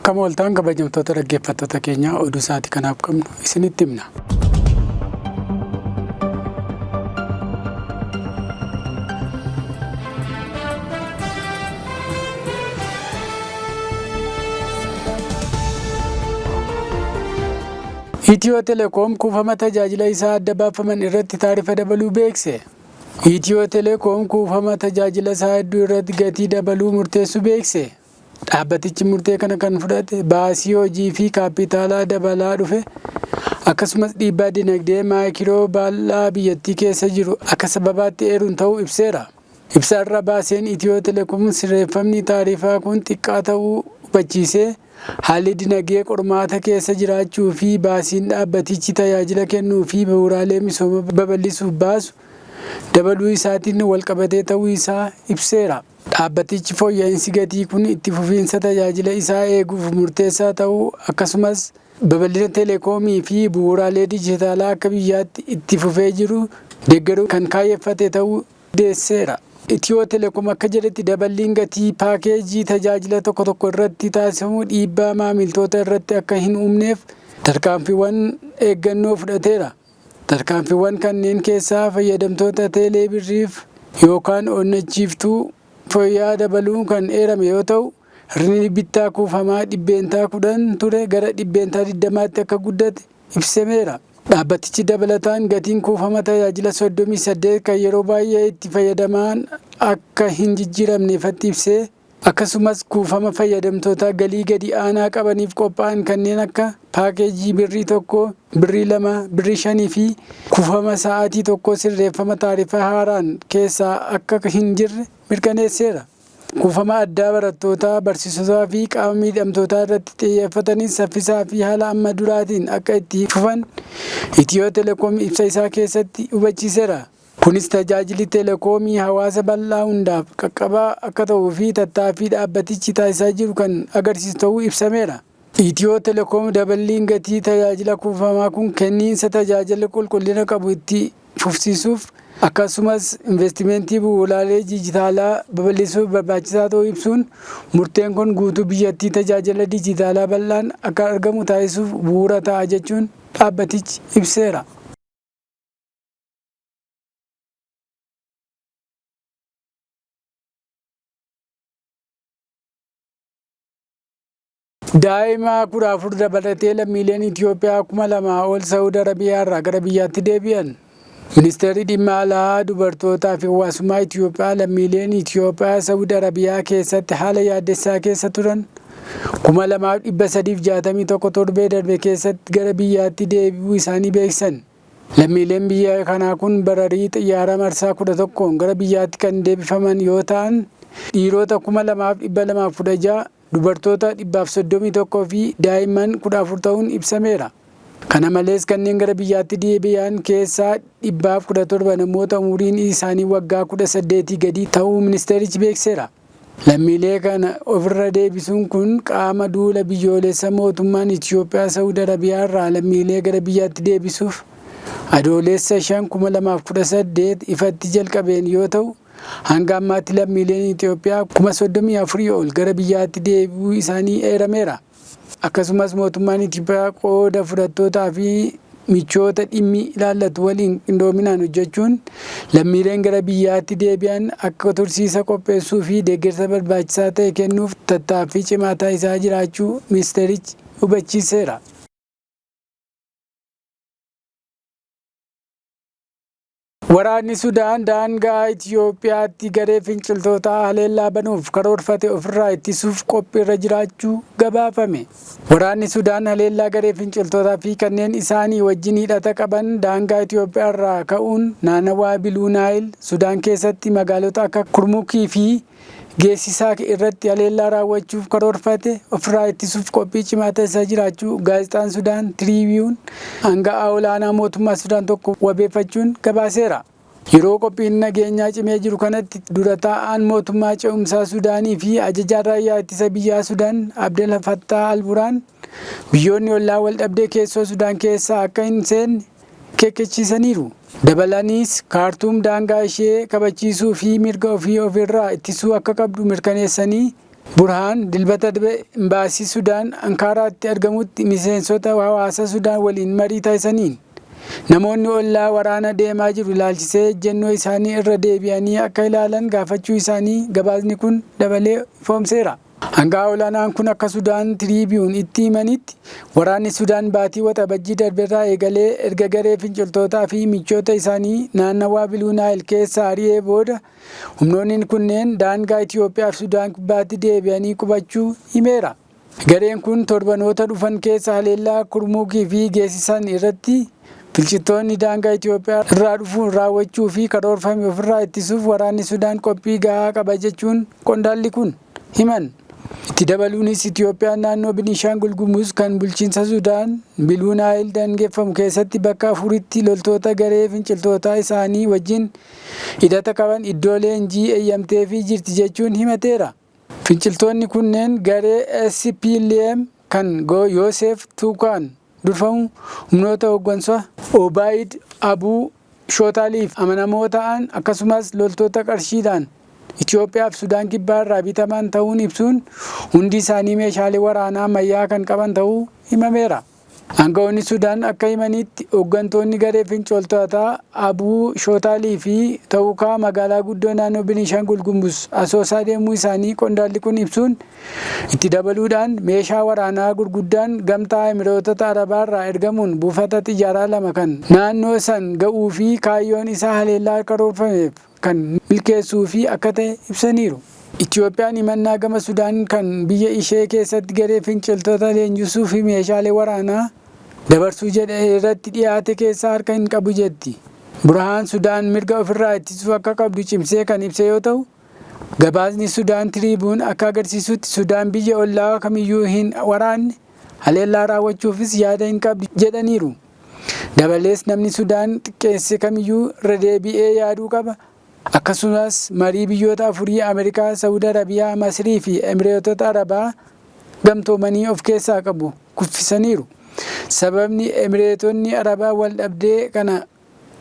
Akka mooltaan kabajamtoota dhaggeeffattoota keenyaa oduu isaatii kanaaf qabnu isinitti himna. Itiyoo Telekoom kuufama tajaajila isaa adda baafaman irratti taarifa dabaluu beekse. Itiyoo Telekoom kuufama tajaajila isaa hedduu irratti gatii dabaluu murteessuu beekse. Dhaabbatichi murtee kana kan fudhate baasii hojii fi kaapitaalaa dabalaa dhufe akkasumas dhiibbaa dinagdee maayikiroo bal'aa biyyattii keessa jiru akka sababaatti eeruun ta'uu ibseera. Ibsa irra baaseen Itiyoo Telekoom sirreeffamni taarifaa kun xiqqaa ta'uu hubachiisee haalli dinagdee qormaata keessa jiraachuu fi baasiin dhaabbatichi tajaajila kennuu fi bu'uuraalee misooma babal'isuuf baasu dabaluu isaatiin walqabatee ta'uu isaa ibseera. Dhaabbatichi fooyya'insi gatii kun itti fufiinsa tajaajila isaa eeguuf murteessaa ta'uu akkasumas babal'ina teleekoomii fi bu'uuraalee dijitaalaa akka biyyaatti itti fufee jiru deeggaruu kan kaayyeffate ta'uu beeksiseera. Itiyoo Telekoom akka jedhetti daballiin gatii paakeejii tajaajila tokko tokko irratti taasifamu dhiibbaa maamiltoota irratti akka hin uumneef tarkaanfiiwwan eeggannoo fudhateera. Tarkaanfiiwwan kanneen keessaa fayyadamtoota teelee birriif yookaan onnachiiftuu fooyya'aa dabaluu kan eerame yoo ta'u, hir'inni bittaa kuufamaa dhibbeentaa 10 ture gara dhibbeentaa 20tti akka guddate ibsameera. Dhaabbatichi dabalataan gatiin kuufama tajaajila 38 kan yeroo baay'ee itti fayyadamaan akka hin jijjiiramne ifatti ibsee akkasumas kuufama fayyadamtoota galii gadi aanaa qabaniif qophaa'an kanneen akka paakeejii birrii 1, birrii 2, birrii 5 fi kuufama sa'aatii 1 sirreeffama taarifaa haaraan keessaa akka hin jirre mirkaneesseera. Kuufama addaa barattootaa, barsiisotaa fi qaama miidhamtootaa irratti xiyyeeffatanii saffisaa fi haala amma duraatiin akka itti fufan Itiyoo Telekoom ibsa isaa keessatti hubachiiseera. Kunis tajaajilli teleekoomii hawaasa bal'aa hundaaf qaqqabaa akka ta'uu fi tattaaffii dhaabbatichi taasisaa jiru kan agarsiisu ta'uu ibsameera. Itiyoo Telekoom daballiin gatii tajaajila kuufamaa kun kenniinsa tajaajila qulqullina qabu itti fufsiisuuf akkasumas investimentii bu'uuraalee dijitaalaa babal'isuuf barbaachisaa ta'uu ibsuun murteen kun guutuu biyyattii tajaajila dijitaalaa bal'aan akka argamu taasisuuf bu'uura ta'a jechuun dhaabbatichi ibseera. Daa'ima 14 dabalatee lammiileen Itoophiyaa 2,000 ol Saawud Arabiyaa irraa gara biyyaatti deebi'an. Ministeerri dhimma alaa dubartootaa fi hawaasummaa Itoophiyaa lammiileen Itoophiyaa Saawud Arabiyaa keessatti haala yaaddessaa keessa turan 2,361 torbee darbe keessatti gara biyyaatti deebi'uu isaanii beeksisan. Lammiileen biyya kanaa kun bararii xiyyaara marsaa 11 gara biyyaatti kan deebifaman yoo ta'an dhiirota 2,216 dubartoota 131 fi daa'imman 14 ta'uun ibsameera. Kana malees kanneen gara biyyaatti deebi'an keessaa 117 namoota umuriin isaanii waggaa 18 gadi ta'uu ministeerichi beekseera. Lammiilee kana ofirra deebisuun kun qaama duula biyyoolessa mootummaan Itoophiyaa Saawud Arabiyaa irraa lammiilee gara biyyaatti deebisuuf adoolessa 5, 2018 ifatti jalqabeen yoo ta'u, hanga ammaatti lammiileen Itoophiyaa 34,000 ol gara biyyaatti deebi'uu isaanii eerameera. Akkasumas mootummaan Itoophiyaa qooda fudhattootaa fi michoota dhimmi ilaallatu waliin qindoominaan hojjechuun lammiileen gara biyyaatti deebi'an akka tursiisa qopheessuu fi deeggarsa barbaachisaa ta'e kennuuf tattaaffii cimaa taasisaa jiraachuu ministeerichi hubachiiseera. Waraanni Sudaan daangaa Itoophiyaatti garee finciltootaa haleellaa banuuf karoorfate ofirraa ittisuuf qophiirra jiraachuu gabaafame. Waraanni Sudaan haleellaa garee finciltootaa fi kanneen isaanii wajjin hidhata qaban daangaa Itoophiyaa irraa ka'uun naannawaa Biluu Naayil Sudaan keessatti magaalota akka Kurmukii fi Geessisaa irratti haleellaa raawwachuuf karoorfate ofirraa ittisuuf qophii cimaa taasisaa jiraachuu gaazexaan Sudaan Tiriibiyuun aanga'aa olaanaa mootummaa Sudaan tokko wabeeffachuun gabaaseera. Yeroo qophiin nageenyaa cimee jiru kanatti dura taa'aan mootummaa ce'umsaa Sudaanii fi ajajaan raayyaa ittisa biyyaa Sudaan Abdel Fattah al-Burhaan biyyoonni ollaa wal dhabdee keessoo Sudaan keessaa akka hin seenne akeekkachiisaniiru. Dabalaniis Kaartuum daangaa ishee kabachiisuu fi mirga ofii ofirraa ittisuu akka qabdu mirkaneessanii Burhaan dilbata darbe imbaasii Sudaan Ankaaraatti argamutti miseensota hawaasa Sudaan waliin marii taasisaniin namoonni ollaa waraana deemaa jiru ilaalchisee ejjennoo isaanii irra deebi'anii akka ilaalan gaafachuu isaanii gabaasni kun dabalee ifoomseera. Hangaa olaanaan kun akka Sudaan Tiriibiyuun itti himanitti waraanni Sudaan baatii waxabajjii darbeerraa eegalee erga garee finciltootaa fi michoota isaanii naannawaa Biluu Naayil keessa ari'ee booda humnoonni kunneen daangaa Itoophiyaa fi Sudaan kibbaatti deebi'anii qubachuu himeera. Gareen kun torbanoota dhufan keessa haleellaa Kurmukii fi geessisan irratti finciltoonni daangaa Itoophiyaa irraa dhufuun raawwachuu fi karoorfame ofirraa ittisuuf waraanni Sudaan qophii gahaa qaba jechuun qondaalli kun himan. Itti dabaluunis Itoophiyaan naannoo Beenishaangul Gumuz kan bulchiinsa Sudaan Biluu Naayil daangeffamu keessatti bakka afuritti loltoota garee finciltootaa isaanii wajjin hidhata qaban iddoo leenjii eeyyamteefii jirti jechuun himateera. Finciltoonni kunneen garee SPLM kan Yoosef Tuukaan durfamu humnoota hooggansa Obaayid Abuu Shootaaliif amanamoo ta'an akkasumas loltoota qarshiidhaan Itoophiyaa fi Sudaan kibbaa irraa bitaman ta'uun ibsuun hundi isaanii meeshaalee waraanaa ammayyaa kan qaban ta'uu himameera. Aangawoonni Sudaan akka himanitti hooggantoonni garee finciltootaa Abuu Shootaalii fi Tuukaa magaalaa guddoo naannoo Beenishaangul Gumuz Asoosaa deemuu isaanii qondaalli kun ibsuun itti dabaluudhaan meeshaa waraanaa gurguddaan gamtaa Imireetota Arabaa irraa ergamuun buufata xiyyaaraa lama kan naannoo san ga'uu fi kaayyoon isaa haleellaa karoorfameef kan milkeessuu fi akka ta'e ibsaniiru. Itoophiyaan himannaa gama Sudaan kan biyya ishee keessatti garee finciltoota leenjisuu fi meeshaalee waraanaa dabarsuu jedhee irratti dhiyaate keessaa harka hin qabu jetti. Burhaan Sudaan mirga ofirraa ittisuu akka qabdu cimsee kan ibse yoo ta'u, gabaasni Sudaan Tiriibiyuun akka agarsiisutti Sudaan biyya ollaa kamiyyuu hin waraanne haleellaa raawwachuufis yaada hin qabdu jedhaniiru. Dabalees namni Sudaan xiqqeesse kamiyyuu irra deebi'ee yaaduu qaba. Akkasumas marii biyyoota afurii Ameerikaa, Saawud Arabiyaa, Masrii fi Imireetota Arabaa gamtoomanii of keessaa qabu kuffisaniiru. Sababni Imireetonni Arabaa wal dhabdee kana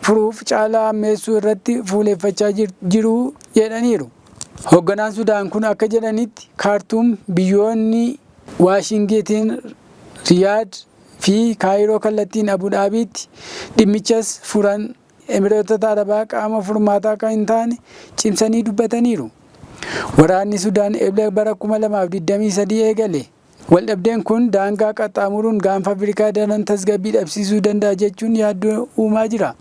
furuuf caalaa ammeessuu irratti fuuleffachaa jiru jedhaniiru. Hoogganaan Sudaan kun akka jedhanitti Kaartuum biyyoonni Waashingitiin, Riyaad fi Kaayiroo kallattiin Abuu Dhaabiitti dhimmichas furan Imireetota Arabaa qaama furmaataa kan hin taane cimsanii dubbataniiru. Waraanni Sudaan eebila bara 2023 eegale. Waldhabdeen kun daangaa qaxxaamuruun gaanfa Afrikaa daran tasgabbii dhabsiisuu danda'a jechuun yaaddoo uumaa jira.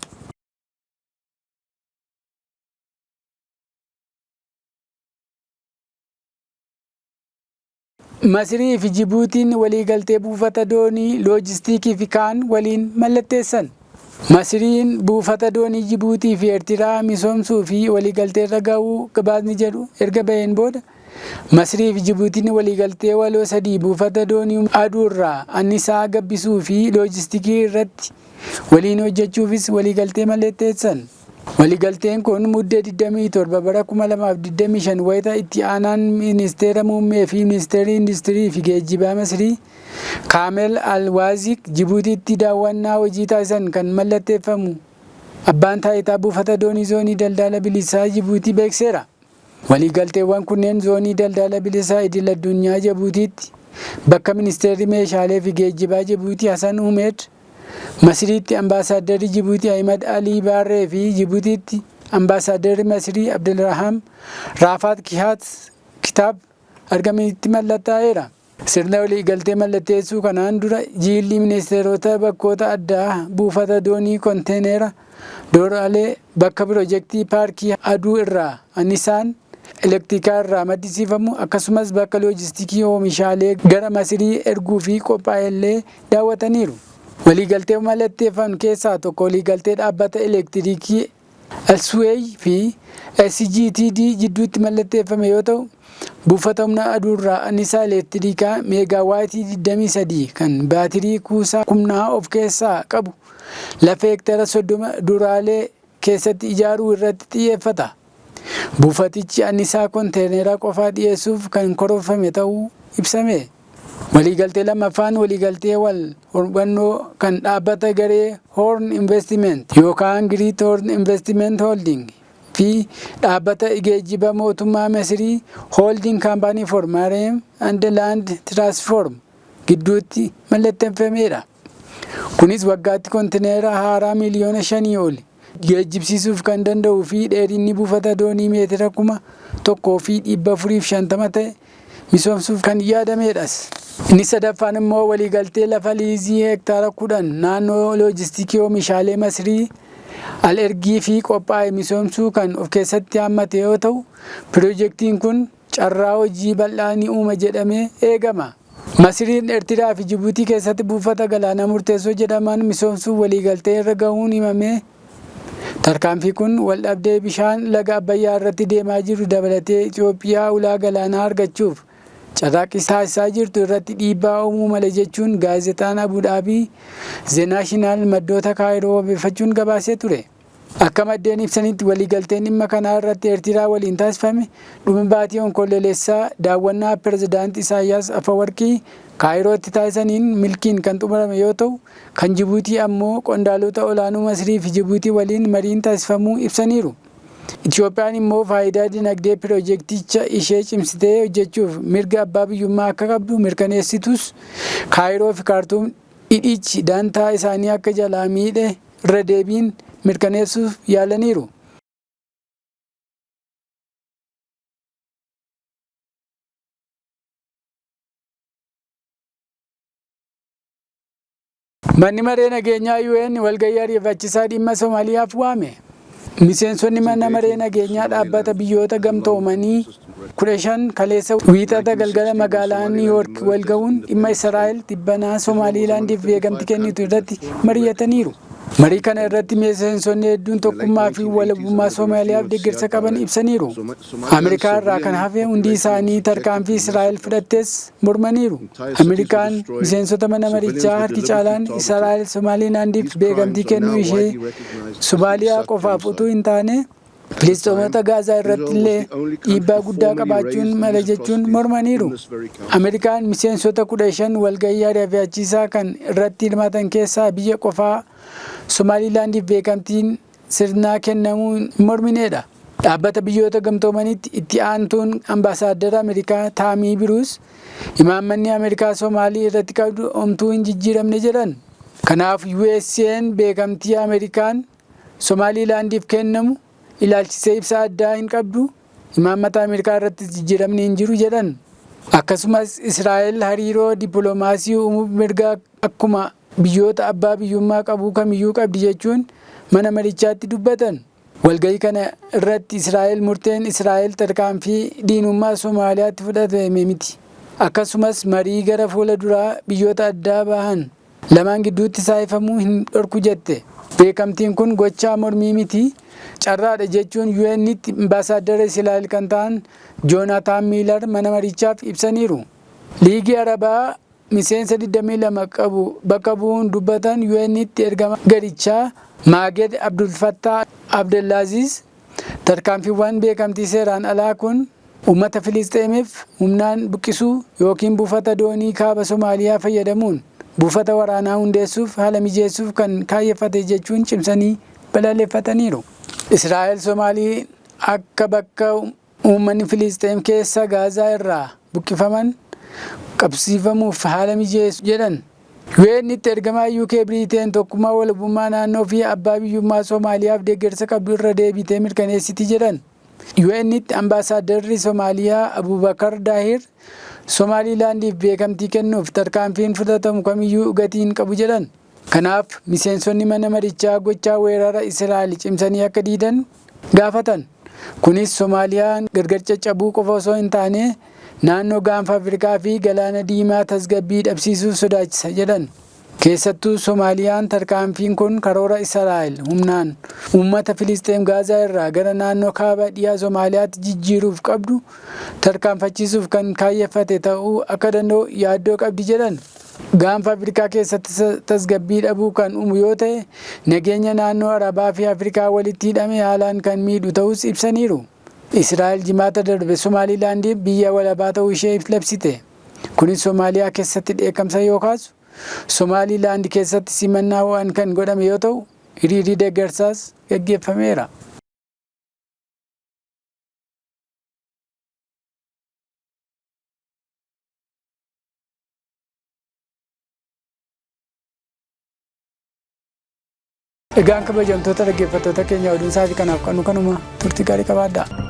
Masrii fi Jibuutiin waliigaltee buufata doonii loojistiikii fi kaan waliin mallatteessan. Masriin buufata doonii Jibuutii fi Eertiraa misoomsuu fi waliigalteerra ga'uu gabaasni jedhu erga baheen booda Masrii fi Jibuutiin waliigaltee waloo sadii buufata doonii aduurraa annisaa gabbisuu fi loojistiikii irratti waliin hojjechuufis waliigaltee mallatteessan. Waliigalteen kun muddee 27 bara 2025 wayita itti aanaan ministeera muummee fi ministeerri industirii fi geejjibaa Masrii Kaamel Alwaaziq Jibuutiitti daawwannaa hojii taasisan kan mallatteeffamu abbaan taayitaa buufata doonii zoonii daldala bilisaa Jibuutii beekseera. Waliigalteewwan kunneen zoonii daldala bilisaa idil addunyaa Jibuutiitti bakka ministeerri meeshaalee fi geejjibaa Jibuutii Hasan Umeed, Masriitti ambaasaaddarri Jibuutii Ahimad Alii Baarree fi Jibuutiitti ambaasaaddarri Masrii Abdulrahman Raafaat Kitaab argamanitti mallattaa'eera. Sirna waliigaltee mallatteessuu kanaan dura jiilli ministeerota bakkoota addaa buufata doonii konteenera Dooraalee bakka piroojeektii paarkii aduu irraa annisaan elektirikaa irraa maddisiifamu akkasumas bakka loojistiikii oomishaalee gara Masrii erguu fi qophaa'ellee daawwataniiru. Waliigaltee mallatteeffame keessaa tokko waliigaltee dhaabbata elektiriikii Elsewey fi SGTD jidduutti mallatteeffame yoo ta'u, buufata humna aduurraa annisaa elektirikaa meegaawaatii 23 kan baatirii kuusaa humnaa of keessaa qabu lafa heektara 30 Dooraalee keessatti ijaaruu irratti xiyyeeffata. Buufatichi annisaa konteeneraa qofaa dhiyeessuuf kan karoorfame ta'uu ibsame. Waliigaltee lammaffaan waliigaltee wal hubannoo kan dhaabbata garee Horn Investment yookaan Great Horn Investment Holding fi dhaabbata geejjiba mootummaa Masirii Holding Company for Maritime and Land Transport gidduutti mallatteeffameedha. Kunis waggaatti kontineera haaraa miliyoona 5 ol geejjibsiisuuf kan danda'uu fi dheerinni buufata doonii meetira 1,450 ta'e misoomsuuf kan yaadameedhas. Inni sadaffaan immoo waliigaltee lafa liizii hektaara 10 naannoo loojistikii oomishaalee Masirii al-ergii fi qophaa'e misoomsuu kan of keessatti hammate yoo ta'u, piroojeektiin kun carraa hojii bal'aa ni uuma jedhamee eegama. Masiriin Eertiraa fi Jibuutii keessatti buufata galaanaa murteessoo jedhaman misoomsuuf waliigaltee irra gahuun himame. Tarkaanfii kun waldhabdee bishaan laga Abbayyaa irratti deemaa jiru dabalatee Itoophiyaa ulaa galaanaa argachuuf carraaqqii taasisaa jirtu irratti dhiibbaa uumuu mala jechuun gaazexaan Abuu Dhaabii The National maddoota Kaayiroo wabeeffachuun gabaasee ture. Akka maddeen ibsanitti waliigalteen dhimma kanaa irratti Eertiraa waliin taasifame dhuma baatii Onkololeessaa daawwannaa Pireezidaantii Isaayyaas Afeworqii Kaayirootti taasisaniin milkiin kan xumurame yoo ta'u, kan Jibuutii ammoo qondaalota olaanoo Masirii fi Jibuutii waliin mariin taasifamuu ibsaniiru. Itoophiyaan immoo faayidaa dinagdee piroojeekticha ishee cimsitee hojjechuuf mirga abbaa biyyummaa akka qabdu mirkaneessitus, Kaayiroo fi Kaartuum dhidhiichi dantaa isaanii akka jalaa miidhe irra deebiin mirkaneessuuf yaalaniiru. Manni maree nageenyaa UN walgahii ariifachiisaa dhimma Somaaliyaaf waame. Miseensonni mana maree nageenyaa dhaabbata biyyoota gamtoomanii 15 kaleessa wiixata galgala magaalaa New York walgahuun dhimma Israa'el dhibbanaa Somaaliilaandiif beekamtii kennitu irratti mari'ataniiru. Marii kana irratti miseensonni hedduun tokkummaa fi walabummaa Somaaliyaaf deeggarsa qaban ibsaniiru. Ameerikaa irraa kan hafe hundi isaanii tarkaanfii Israa'el fudhattes mormaniiru. Ameerikaan miseensota mana marichaa harki caalaan Israa'el Somaaliilaandiif beekamtii kennuu ishee Somaaliyaa qofaaf utuu hin taane Filisxeemota Gaazaa irratti illee dhiibbaa guddaa qabaachuun mala jechuun mormaniiru. Ameerikaan miseensota 15 walgahii ariifachiisaa kan irratti hirmaatan keessaa biyya qofaa Somaaliilaandiif beekamtiin sirnaa kennamuu hin mormineedha. Dhaabbata biyyoota gamtoomaniitti itti aantuun ambaasaaddara Ameerikaa Taamii Biruus imaammanni Ameerikaa Somaalii irratti qabdu homtuu hin jijjiiramne jedhan. Kanaaf USA'n beekamtii Ameerikaan Somaaliilaandiif kennamu ilaalchisee ibsa addaa hin qabdu, imaammata Ameerikaa irratti jijjiiramni hin jiru jedhan. Akkasumas Israa'el hariiroo dippiloomaasii uumuuf mirga akkuma biyyoota abbaa biyyummaa qabu kamiyyuu qabdi jechuun mana marichaatti dubbatan. Walgahii kana irratti Israa'el murteen Israa'el tarkaanfii diinummaa Somaaliyaatti fudhatame miti. Akkasumas marii gara fuula duraa biyyoota addaa bahan lamaan gidduutti taasifamuu hin dhorku jette. Beekamtiin kun gochaa mormii miti. Carraadha jechuun UN'tti ambaasaaddara Israa'el kan ta'an Joonataan Miilar mana marichaaf ibsaniiru. Liigii Arabaa miseensa 22 qabu bakka bu'uun dubbatan UN'tti ergama garichaa Maaged Abdulfattah Abdellaaziz tarkaanfiiwwan beekamtii seeraan alaa kun uummata Filisxeemiif humnaan buqqisuu yookiin buufata doonii kaaba Somaaliyaa fayyadamuun buufata waraanaa hundeessuuf haala mijeessuuf kan kaayyeffate jechuun cimsanii balaaleffataniiru. Israa'el Somaalii akka bakka uummanni Filisxeem keessa Gaazaa irraa buqqifaman qabsiifamuuf haala mijeessu jedhan. UN'tti ergamaa UK Biriteen tokkummaa walabummaa naannoo fi abbaa biyyummaa Somaaliyaaf deeggarsa qabdu irra deebitee mirkaneessiti jedhan. UN'tti ambaasaadarri Somaaliyaa Abubakar Daahir Somaaliilaandiif beekamtii kennuuf tarkaanfiin fudhatamu kamiyyuu gatii hin qabu jedhan. Kanaaf miseensonni mana marichaa gochaa weerara Israa'el cimsanii akka diidan gaafatan. Kunis Soomaaliyaan gargar caccabuu qofa osoo hin taane naannoo gaanfa Afrikaa fi galaana diimaa tasgabbii dhabsiisuuf sodaachisa jedhan. Keessattuu Soomaaliyaan tarkaanfiin kun karoora Israa'el humnaan uummata Filisxeem Gaazaa irraa gara naannoo kaaba dhiyaa Soomaaliyaatti jijjiiruuf qabdu tarkaanfachiisuuf kan kaayyeffate ta'uu akka danda'u yaaddoo qabdi jedhan. Gaanfa Afrikaa keessatti tasgabbii dhabuu kan uumu yoo ta'e nageenya naannoo Arabaa fi Afrikaa walitti hidhame haalaan kan miidhu ta'us ibsaniiru. Israa'el jimaata darbe Somaaliilaandiif biyya walabaa ta'uu ishee labsite. Kunis Soomaaliyaa keessatti dheekkamsa yoo kaasu Somaaliilaand keessatti simannaa waan kan godhame yoo ta'u hiriirri deeggarsaas gaggeeffameera. Egaan kabajamtoota dhaggeeffattoota keenya oduun isaatii kanaaf kanuma turtii gaarii qabaadhaa.